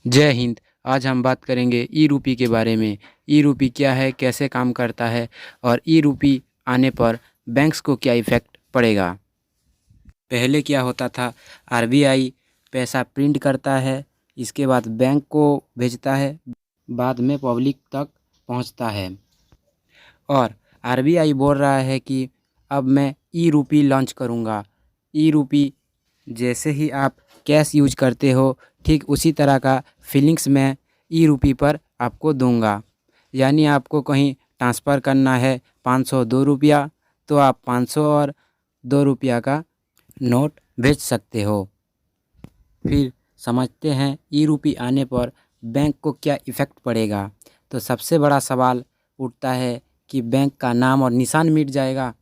जय हिंद। आज हम बात करेंगे ई रूपी के बारे में। ई रूपी क्या है, कैसे काम करता है और ई रूपी आने पर बैंक्स को क्या इफ़ेक्ट पड़ेगा। पहले क्या होता था, आरबीआई पैसा प्रिंट करता है, इसके बाद बैंक को भेजता है, बाद में पब्लिक तक पहुंचता है। और आरबीआई बोल रहा है कि अब मैं ई रूपी लॉन्च करूंगा। ई रूपी जैसे ही आप कैश यूज करते हो, ठीक उसी तरह का फीलिंग्स मैं ई रूपी पर आपको दूंगा। यानी आपको कहीं ट्रांसफ़र करना है 500 ₹2, तो आप 500 और ₹2 का नोट भेज सकते हो। फिर समझते हैं ई रूपी आने पर बैंक को क्या इफ़ेक्ट पड़ेगा। तो सबसे बड़ा सवाल उठता है कि बैंक का नाम और निशान मिट जाएगा,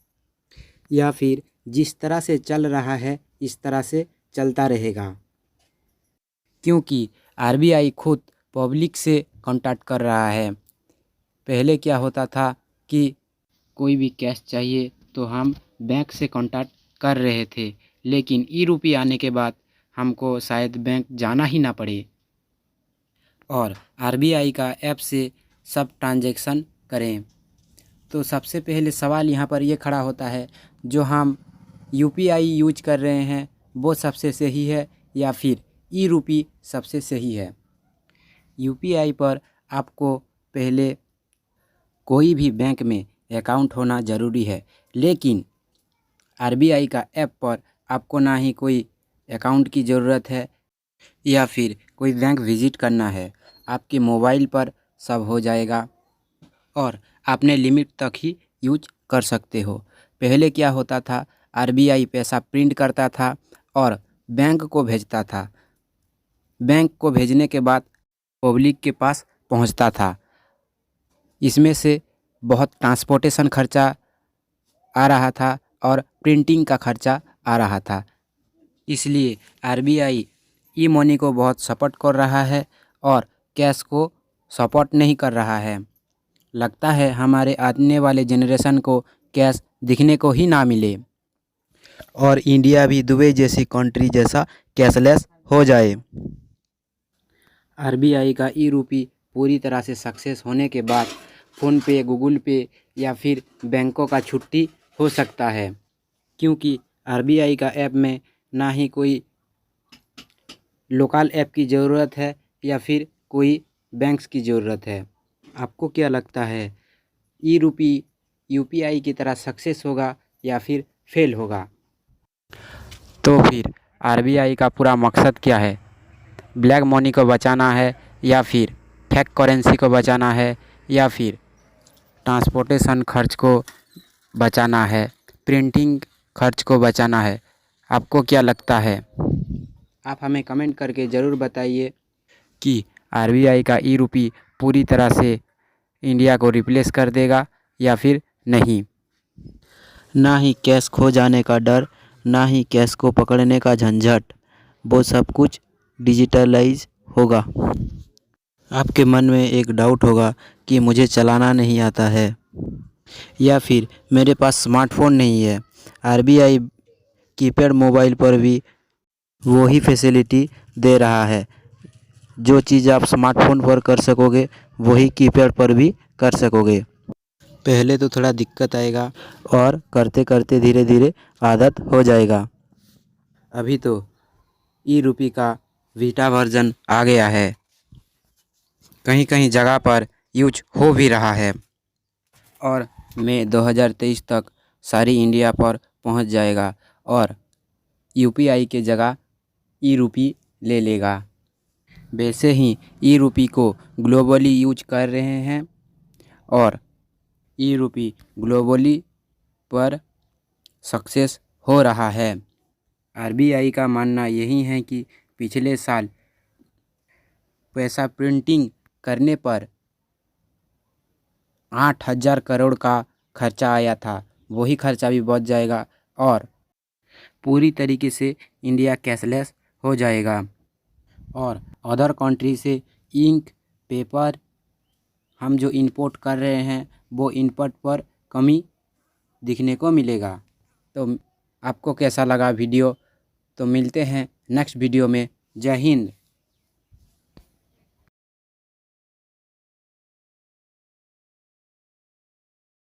या फिर जिस तरह से चल रहा है इस तरह से चलता रहेगा। क्योंकि आरबीआई खुद पब्लिक से कांटेक्ट कर रहा है। पहले क्या होता था कि कोई भी कैश चाहिए तो हम बैंक से कांटेक्ट कर रहे थे, लेकिन ई रूपी आने के बाद हमको शायद बैंक जाना ही ना पड़े और आरबीआई का ऐप से सब ट्रांजैक्शन करें। तो सबसे पहले सवाल यहाँ पर ये खड़ा होता है, जो हम यूपीआई यूज कर रहे हैं वो सबसे सही है या फिर ई रूपी सबसे सही है। यूपीआई पर आपको पहले कोई भी बैंक में अकाउंट होना ज़रूरी है, लेकिन आरबीआई का ऐप पर आपको ना ही कोई अकाउंट की ज़रूरत है या फिर कोई बैंक विज़िट करना है। आपके मोबाइल पर सब हो जाएगा और आपने लिमिट तक ही यूज कर सकते हो। पहले क्या होता था, आरबीआई पैसा प्रिंट करता था और बैंक को भेजता था। बैंक को भेजने के बाद पब्लिक के पास पहुंचता था। इसमें से बहुत ट्रांसपोर्टेशन खर्चा आ रहा था और प्रिंटिंग का खर्चा आ रहा था। इसलिए आरबीआई ई मनी को बहुत सपोर्ट कर रहा है और कैश को सपोर्ट नहीं कर रहा है। लगता है हमारे आने वाले जनरेशन को कैश दिखने को ही ना मिले और इंडिया भी दुबई जैसी कंट्री जैसा कैशलेस हो जाए। आरबीआई का ई रूपी पूरी तरह से सक्सेस होने के बाद फ़ोन पे, गूगल पे या फिर बैंकों का छुट्टी हो सकता है, क्योंकि आरबीआई का ऐप में ना ही कोई लोकल ऐप की ज़रूरत है या फिर कोई बैंक्स की ज़रूरत है। आपको क्या लगता है, ई रूपी यूपीआई की तरह सक्सेस होगा या फिर फेल होगा? तो फिर आरबीआई का पूरा मकसद क्या है? ब्लैक मनी को बचाना है या फिर फेक करेंसी को बचाना है या फिर ट्रांसपोर्टेशन खर्च को बचाना है, प्रिंटिंग खर्च को बचाना है? आपको क्या लगता है? आप हमें कमेंट करके ज़रूर बताइए कि आरबीआई का ई रूपी पूरी तरह से इंडिया को रिप्लेस कर देगा या फिर नहीं। ना ही कैश खो जाने का डर, ना ही कैश को पकड़ने का झंझट, वो सब कुछ डिजिटलाइज होगा। आपके मन में एक डाउट होगा कि मुझे चलाना नहीं आता है या फिर मेरे पास स्मार्टफ़ोन नहीं है। आरबीआई कीपैड मोबाइल पर भी वही फैसिलिटी दे रहा है। जो चीज़ आप स्मार्टफ़ोन पर कर सकोगे वही कीपैड पर भी कर सकोगे। पहले तो थोड़ा दिक्कत आएगा और करते करते धीरे धीरे आदत हो जाएगा। अभी तो ई रूपी का वीटा वर्जन आ गया है, कहीं कहीं जगह पर यूज हो भी रहा है और मई 2023 तक सारी इंडिया पर पहुंच जाएगा और यूपीआई के जगह ई रूपी ले लेगा। वैसे ही ई रूपी को ग्लोबली यूज कर रहे हैं और ई रूपी ग्लोबली पर सक्सेस हो रहा है। आरबीआई का मानना यही है कि पिछले साल पैसा प्रिंटिंग करने पर 8,000 करोड़ का खर्चा आया था, वही खर्चा भी बच जाएगा और पूरी तरीके से इंडिया कैशलेस हो जाएगा और अदर कंट्री से इंक, पेपर हम जो इंपोर्ट कर रहे हैं वो इंपोर्ट पर कमी दिखने को मिलेगा। तो आपको कैसा लगा वीडियो? तो मिलते हैं नेक्स्ट वीडियो में। जय हिंद।